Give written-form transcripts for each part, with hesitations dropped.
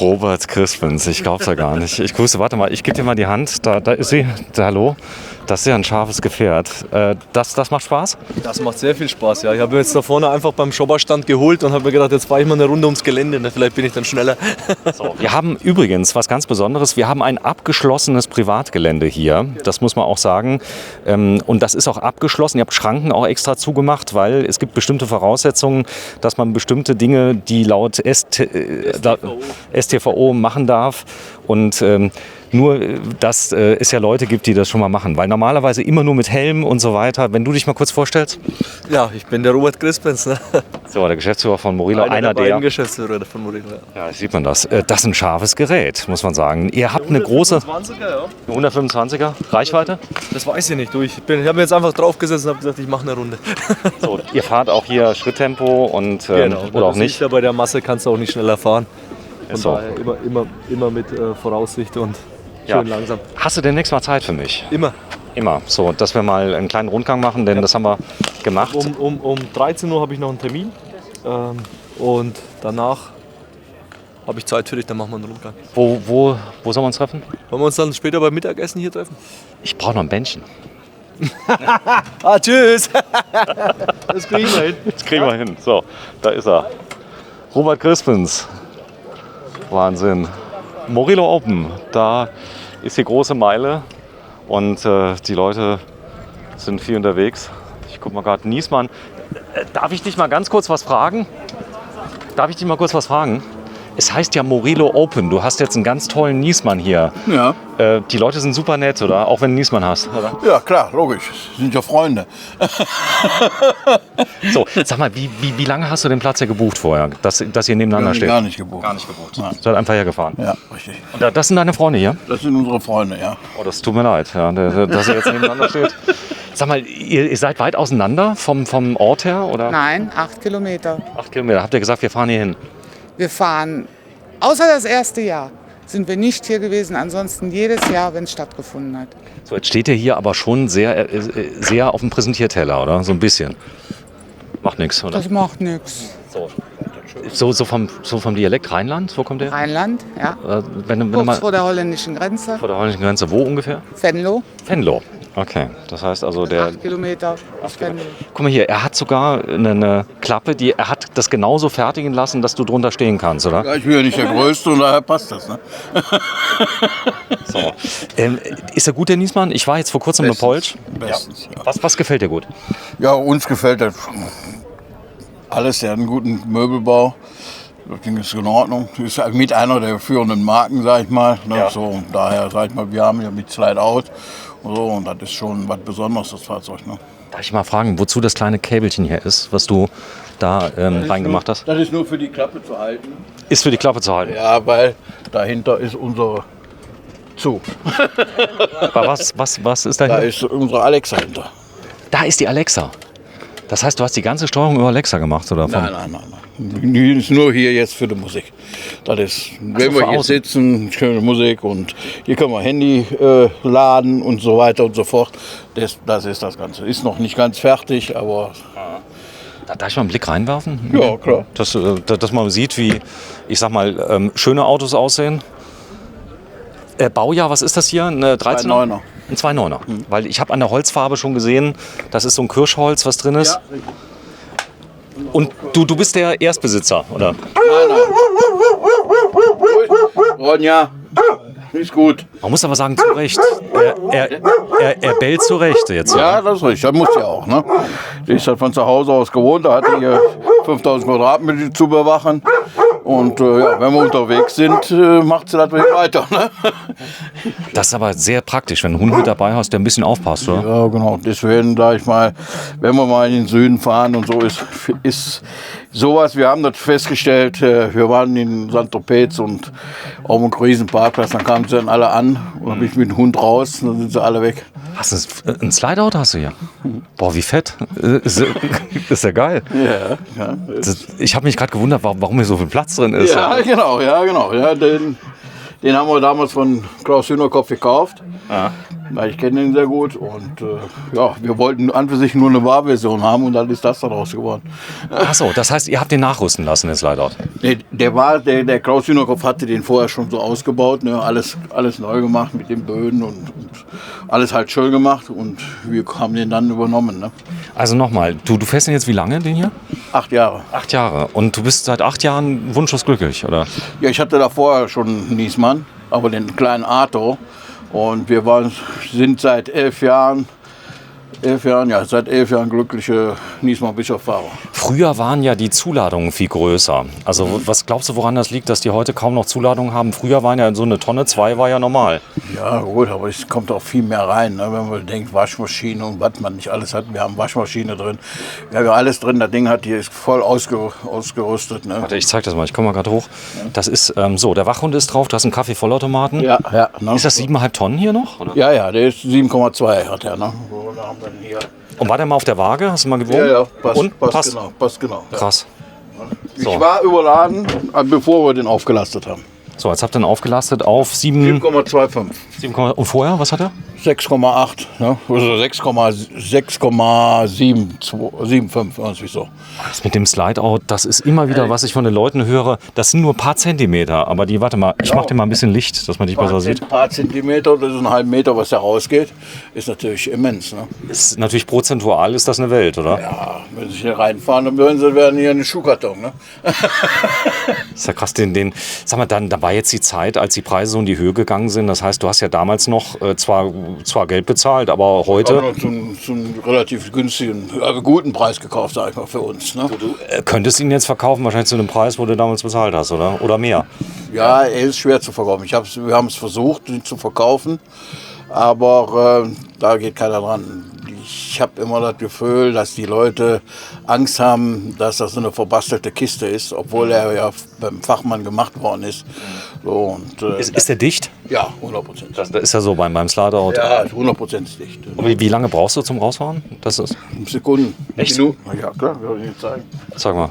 Robert Crispins, ich glaub's ja gar nicht. Ich grüße, warte mal, ich gebe dir mal die Hand. Da ist sie. Hallo. Das ist ja ein scharfes Gefährt. Das macht Spaß? Das macht sehr viel Spaß, ja. Ich habe mir jetzt da vorne einfach beim Schopperstand geholt und habe mir gedacht, jetzt fahre ich mal eine Runde ums Gelände. Vielleicht bin ich dann schneller. So, wir haben übrigens was ganz Besonderes. Wir haben ein abgeschlossenes Privatgelände hier. Das muss man auch sagen. Und das ist auch abgeschlossen. Ihr habt Schranken auch extra zugemacht, weil es gibt bestimmte Voraussetzungen, dass man bestimmte Dinge, die laut STVO machen darf. Und nur, dass es ja Leute gibt, die das schon mal machen. Weil normalerweise immer nur mit Helm und so weiter. Wenn du dich mal kurz vorstellst. Ja, ich bin der Robert Crispins. Ne? So, der Geschäftsführer von Morillo. Einer der beiden Geschäftsführer von Morillo. Ja, sieht man das. Das ist ein scharfes Gerät, muss man sagen. Ihr habt eine große 125er Reichweite? Das weiß ich nicht. Ich habe mir jetzt einfach draufgesetzt und habe gesagt, ich mache eine Runde. So, ihr fahrt auch hier Schritttempo und oder auch nicht? Ja, bei der Masse kannst du auch nicht schneller fahren. Von so. daher immer mit Voraussicht und schön langsam. Hast du denn nächstes Mal Zeit für mich? Immer. Immer. So, dass wir mal einen kleinen Rundgang machen, denn das haben wir gemacht. Um 13 Uhr habe ich noch einen Termin und danach habe ich Zeit für dich, dann machen wir einen Rundgang. Wo sollen wir uns treffen? Wollen wir uns dann später beim Mittagessen hier treffen? Ich brauche noch ein Bändchen. Tschüss! Das kriegen wir hin. Das kriegen wir hin. So, da ist er. Robert Crispins. Wahnsinn. Morillo Open, da ist die große Meile und die Leute sind viel unterwegs. Ich gucke mal gerade, Niesmann. Darf ich dich mal ganz kurz was fragen? Es heißt ja Morillo Open. Du hast jetzt einen ganz tollen Niesmann hier. Ja. Die Leute sind super nett, oder? Auch wenn du Niesmann hast, oder? Ja, klar, logisch. Sind ja Freunde. So, sag mal, wie lange hast du den Platz hier gebucht vorher, dass ihr nebeneinander steht? Gar nicht gebucht. Nein. Seid einfach hergefahren? Ja, richtig. Und das sind deine Freunde hier? Das sind unsere Freunde, ja. Oh, das tut mir leid, ja, dass ihr jetzt nebeneinander steht. Sag mal, ihr seid weit auseinander vom Ort her, oder? Nein, 8 Kilometer. 8 Kilometer. Habt ihr gesagt, wir fahren hier hin? Wir fahren, außer das erste Jahr, sind wir nicht hier gewesen. Ansonsten jedes Jahr, wenn es stattgefunden hat. So, jetzt steht ihr hier aber schon sehr auf dem Präsentierteller, oder? So ein bisschen. Macht nichts, oder? Das macht nichts. So vom Dialekt Rheinland? Wo kommt der? Rheinland, ja. Wenn Kurz vor der holländischen Grenze. Vor der holländischen Grenze. Wo ungefähr? Venlo. Venlo. Okay, das heißt also 8 Kilometer aus Venlo. Guck mal hier, er hat sogar eine Klappe, er hat das genauso fertigen lassen, dass du drunter stehen kannst, oder? Ja, ich bin ja nicht der Größte und daher passt das, ne? So. Ist er gut, der Niesmann? Ich war jetzt vor kurzem mit Polch. Bestens, ja. Was gefällt dir gut? Ja, uns gefällt das alles. Der hat einen guten Möbelbau. Das Ding ist in Ordnung. Ist mit einer der führenden Marken, sag ich mal. Ne? Ja. So, und daher, sag ich mal, wir haben ja mit Slide Out. So, und das ist schon was Besonderes, das Fahrzeug. Ne? Darf ich mal fragen, wozu das kleine Käbelchen hier ist, was du da reingemacht hast? Das ist nur für die Klappe zu halten. Ist für die Klappe zu halten? Ja, weil dahinter ist unser Zug. Aber was ist da Da hier? ist unsere Alexa hinter. Da ist die Alexa. Das heißt, du hast die ganze Steuerung über Alexa gemacht, oder? Nein. Die ist nur hier jetzt für die Musik. Das ist, wenn wir hier sitzen, schöne Musik und hier können wir Handy laden und so weiter und so fort. Das ist das Ganze. Ist noch nicht ganz fertig, aber... Darf ich mal einen Blick reinwerfen? Ja, klar. Dass man sieht, wie, ich sag mal, schöne Autos aussehen. Baujahr, was ist das hier? Eine 13er? 2,9er. Ein 2,9er. Weil ich habe an der Holzfarbe schon gesehen, das ist so ein Kirschholz, was drin ist. Ja. Und du bist der Erstbesitzer, oder? Ronja, ist gut. Man muss aber sagen, zu Recht. Er bellt zu Recht jetzt. Ja, das ist richtig. Das muss ja auch. Ne? Die ist halt von zu Hause aus gewohnt. Da hat die hier 5000 Quadratmeter zu bewachen. Und ja, wenn wir unterwegs sind, macht sie das weiter. Ne? Das ist aber sehr praktisch, wenn du einen Hund mit dabei hast, der ein bisschen aufpasst, oder? Ja, genau. Deswegen, sag ich mal, wenn wir mal in den Süden fahren und so, ist sowas, wir haben das festgestellt, wir waren in Saint-Tropez und auf dem Riesenparkplatz, dann kamen sie dann alle an und dann bin ich mit dem Hund raus, dann sind sie alle weg. Hast du ein Slideout hast du hier? Boah, wie fett. Ist ja geil. Ja. Ich habe mich gerade gewundert, warum hier so viel Platz drin ist. Ja, genau. Ja, Den haben wir damals von Klaus Hühnerkopf gekauft. Weil ich kenne ihn sehr gut. Und ja, wir wollten an für sich nur eine Barversion haben und dann ist das daraus geworden. Achso, das heißt, ihr habt den nachrüsten lassen, den Slideout. Nee, der Klaus Hühnerkopf hatte den vorher schon so ausgebaut. Ne? Alles neu gemacht mit den Böden und alles halt schön gemacht. Und wir haben den dann übernommen. Ne? Also nochmal, du fährst den jetzt wie lange, den hier? 8 Jahre. 8 Jahre. Und du bist seit 8 Jahren wunschlos glücklich, oder? Ja, ich hatte da vorher schon einen Niesmann, aber den kleinen Arthur. Und wir sind seit 11 Jahren glückliche Niesmann-Bischof-Fahrer. Früher waren ja die Zuladungen viel größer. Also was glaubst du, woran das liegt, dass die heute kaum noch Zuladungen haben? Früher waren ja so eine Tonne 2 war ja normal. Ja gut, aber es kommt auch viel mehr rein, ne? Wenn man denkt, Waschmaschine und was man nicht alles hat. Wir haben Waschmaschine drin, wir haben ja alles drin. Das Ding ist voll ausgerüstet. Ne? Warte, ich zeig das mal, ich komme mal gerade hoch. Das ist so, der Wachhund ist drauf, du hast einen Kaffee-Vollautomaten. Ja. Ne? Ist das 7,5 Tonnen hier noch? Oder? Ja, der ist 7,2 hat er. Ne? So, da haben wir ihn hier. Und war der mal auf der Waage? Hast du mal gewogen? Ja, passt genau. Ja. Krass. So. Ich war überladen, bevor wir den aufgelastet haben. So, jetzt habt ihr ihn aufgelastet auf 7,25. 7, und vorher, was hat er? 6,8, ne? Also 6,75, irgendwie so. Das mit dem Slideout, das ist immer wieder, was ich von den Leuten höre. Das sind nur ein paar Zentimeter, aber die, warte mal, ich mach dir mal ein bisschen Licht, dass man dich besser sieht. Ein paar Zentimeter, das ist ein halben Meter, was da rausgeht, ist natürlich immens. Ne? Ist natürlich prozentual, ist das eine Welt, oder? Ja, wenn Sie hier reinfahren, dann werden hier eine Schuhkarton. Ne? Ist ja krass, sag mal, da war jetzt die Zeit, als die Preise so in die Höhe gegangen sind. Das heißt, du hast ja damals noch zwar Geld bezahlt, aber heute... Aber zu einem relativ günstigen, guten Preis gekauft, sag ich mal, für uns. Ne? Du könntest ihn jetzt verkaufen, wahrscheinlich zu einem Preis, wo du damals bezahlt hast, oder? Oder mehr? Ja, er ist schwer zu verkaufen. Wir haben es versucht, ihn zu verkaufen, aber da geht keiner dran. Ich habe immer das Gefühl, dass die Leute Angst haben, dass das so eine verbastelte Kiste ist, obwohl er ja beim Fachmann gemacht worden ist. So, und, ist der dicht? Ja, 100%. Das ist ja so beim Slideout. Ja, 100% dicht. Und wie lange brauchst du zum Rausfahren? Das ist Sekunden. Echt? Minuten. Ja, klar, kann ich Ihnen zeigen. Sag mal.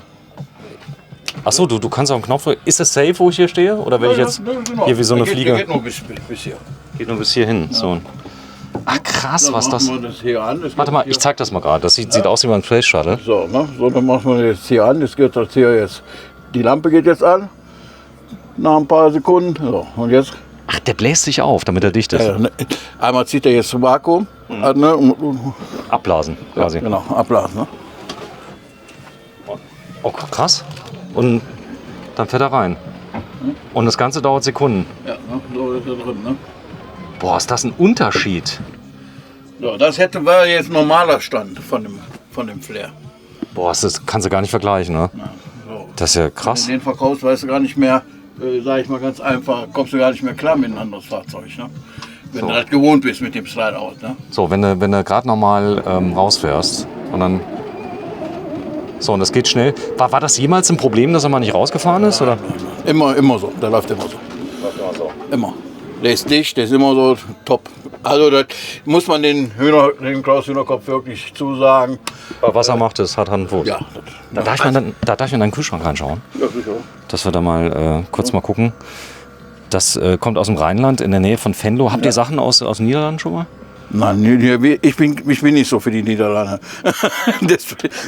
Achso, du kannst auf den Knopf drücken. Ist das safe, wo ich hier stehe? Oder wenn ich jetzt hier wie so eine Fliege... Geht nur bis hier. Geht nur bis hier hin. Ja. So. Ach krass, was das... Warte mal, ich zeig das mal gerade. Das sieht aus wie beim Space Shuttle. So, ne? So, dann machen wir jetzt hier an. Das hier jetzt. Die Lampe geht jetzt an. Nach ein paar Sekunden. So, und jetzt... Ach, der bläst sich auf, damit er dicht ist. Einmal zieht er jetzt zum Vakuum. Ne? Abblasen, quasi. Ja, genau, abblasen. Ne? Oh, krass. Und dann fährt er rein. Und das Ganze dauert Sekunden. Ja, ne? So ist er drin. Ne? Boah, ist das ein Unterschied. So, das war jetzt normaler Stand von dem Flair. Boah, das kannst du gar nicht vergleichen, ne? Ja, so. Das ist ja krass. Wenn du den verkaufst, weißt du gar nicht mehr, sag ich mal ganz einfach, kommst du gar nicht mehr klar mit einem anderes Fahrzeug. Ne? Wenn du das gewohnt bist mit dem Slideout. Ne? So, wenn du gerade nochmal rausfährst und dann... So, und das geht schnell. War das jemals ein Problem, dass er mal nicht rausgefahren ist? Oder? Immer so, der läuft immer so. Immer. Der ist dicht, der ist immer so top. Also das muss man dem Klaus Hühnerkopf wirklich zusagen. Was er macht, das hat Hand und Fuß. Ja, Da darf ich mal in deinen Kühlschrank reinschauen. Ja, sicher. Dass wir da mal kurz mal gucken. Das kommt aus dem Rheinland, in der Nähe von Venlo. Habt ihr Sachen aus den Niederlanden schon mal? Nein, ich bin nicht so für die Niederlande.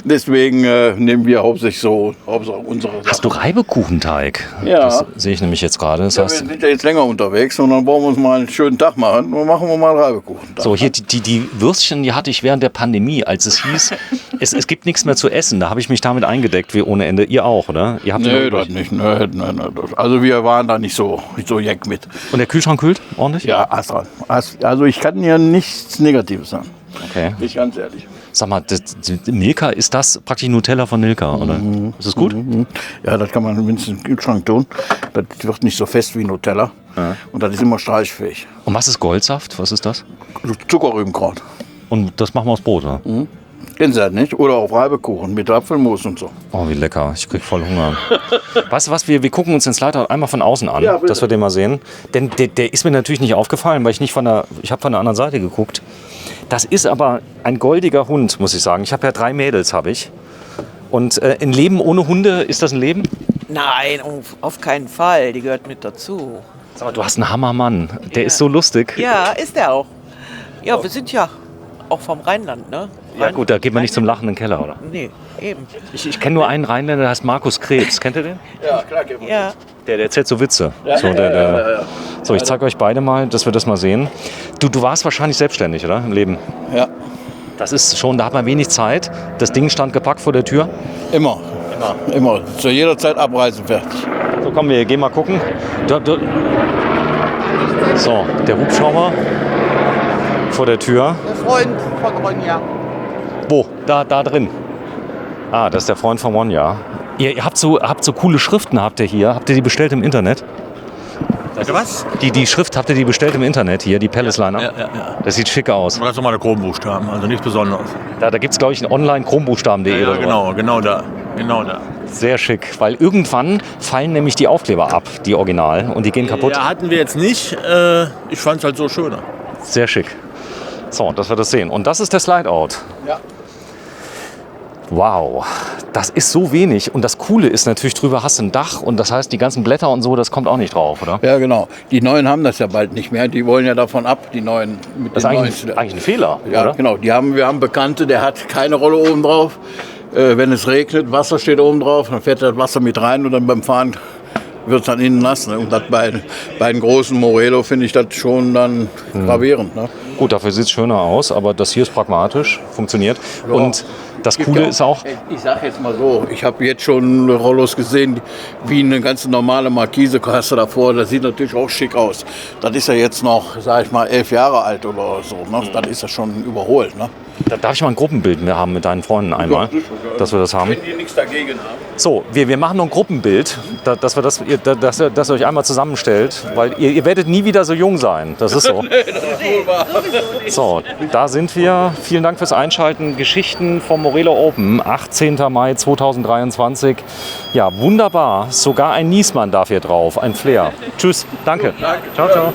Deswegen nehmen wir hauptsächlich unsere Sachen. Hast du Reibekuchenteig? Ja. Das sehe ich nämlich jetzt gerade. Das Ja, heißt, wir sind ja jetzt länger unterwegs und dann wollen wir uns mal einen schönen Tag machen. Dann machen wir mal Reibekuchen. so, hier die Würstchen, die hatte ich während der Pandemie, als es hieß, es gibt nichts mehr zu essen. Da habe ich mich damit eingedeckt, wie ohne Ende. Ihr auch, oder? Ihr habt Nee, das nicht. Nee. Also wir waren da nicht so jeck mit. Und der Kühlschrank kühlt ordentlich? Ja, astral. Also ich kann ja nichts Negatives sagen. Okay. Bin ich ganz ehrlich. Sag mal, Milka, ist das praktisch Nutella von Milka, oder? Ist das gut? Ja, das kann man mindestens im Kühlschrank tun. Das wird nicht so fest wie Nutella. Ja. Und das ist immer streichfähig. Und was ist Goldsaft? Was ist das? Zuckerrübenkraut. Und das machen wir aus Brot, oder? Kennen Sie das nicht? Oder auch Reibekuchen mit Apfelmus und so. Oh, wie lecker. Ich krieg voll Hunger. Weißt du was, wir gucken uns den Slider einmal von außen an, Ja, bitte. dass wir den mal sehen. Denn der ist mir natürlich nicht aufgefallen, weil ich habe von der anderen Seite geguckt. Das ist aber ein goldiger Hund, muss ich sagen. Ich habe ja 3 Mädels, habe ich. Und ein Leben ohne Hunde, ist das ein Leben? Nein, auf keinen Fall. Die gehört mit dazu. Sag mal, du hast einen Hammermann. Der ist so lustig. Ja, ist er auch. Ja, wir sind ja auch vom Rheinland, ne? Ja gut, da geht man nicht zum lachenden Keller, oder? Nee, eben. Ich kenne nur einen Rheinländer, der heißt Markus Krebs. Kennt ihr den? Ja, klar, geht Ja. Der erzählt so Witze. So, ich zeige euch beide mal, dass wir das mal sehen. Du warst wahrscheinlich selbstständig, oder? Im Leben. Ja, Das ist schon, da hat man wenig Zeit. Das Ding stand gepackt vor der Tür. immer. Immer. Zu jeder Zeit abreisen fertig. So, komm, wir gehen mal gucken. So, der Hubschrauber vor der Tür. Der Freund von Ronja. Wo? Da drin. Ah, das ist der Freund von Ronja. Ihr habt so coole Schriften, habt ihr hier. Habt ihr die bestellt im Internet? Was? Die Schrift habt ihr die bestellt im Internet hier, die Palace Liner? Ja. Das sieht schick aus. Ganz normale Chrombuchstaben, also nichts Besonderes. Da gibt es, glaube ich, einen Online-Chrombuchstaben.de. Ja, oder so. genau da. Sehr schick, weil irgendwann fallen nämlich die Aufkleber ab, die Original, und die gehen kaputt. Ja, hatten wir jetzt nicht. Ich fand es halt so schöner. Sehr schick. So, dass wir das sehen. Und das ist der Slideout. Ja. Wow, das ist so wenig. Und das Coole ist natürlich, drüber hast du ein Dach und das heißt, die ganzen Blätter und so, das kommt auch nicht drauf, oder? Ja, genau. Die Neuen haben das ja bald nicht mehr. Die wollen ja davon ab, die Neuen. Mit Das ist den eigentlich ein Fehler, Ja, oder? genau. Wir haben Bekannte, der hat keine Rolle oben drauf. Wenn es regnet, Wasser steht oben drauf, dann fährt das Wasser mit rein und dann beim Fahren wird es dann innen nass. Ne? Und das bei den großen Morelo finde ich das schon dann gravierend. Ne? Gut, dafür sieht es schöner aus, aber das hier ist pragmatisch, funktioniert. Ja. Und das Gibt Coole ja ist auch, Ich sag jetzt mal so, ich habe jetzt schon Rollos gesehen, wie eine ganz normale Markise-Kasse davor. Das sieht natürlich auch schick aus. Das ist ja jetzt noch, sag ich mal, 11 Jahre alt oder so. Ne? Das ist ja schon überholt. Ne? da darf ich mal ein Gruppenbild mehr haben mit deinen Freunden einmal, dass wir das haben. Wenn die nichts dagegen haben. So, wir machen noch ein Gruppenbild, dass ihr euch einmal zusammenstellt, weil ihr werdet nie wieder so jung sein. Das ist so. So, da sind wir. Vielen Dank fürs Einschalten. Geschichten vom Morelo Open, 18. Mai 2023. Ja, wunderbar. Sogar ein Niesmann darf hier drauf, ein Flair. Tschüss, danke. Ciao, ciao.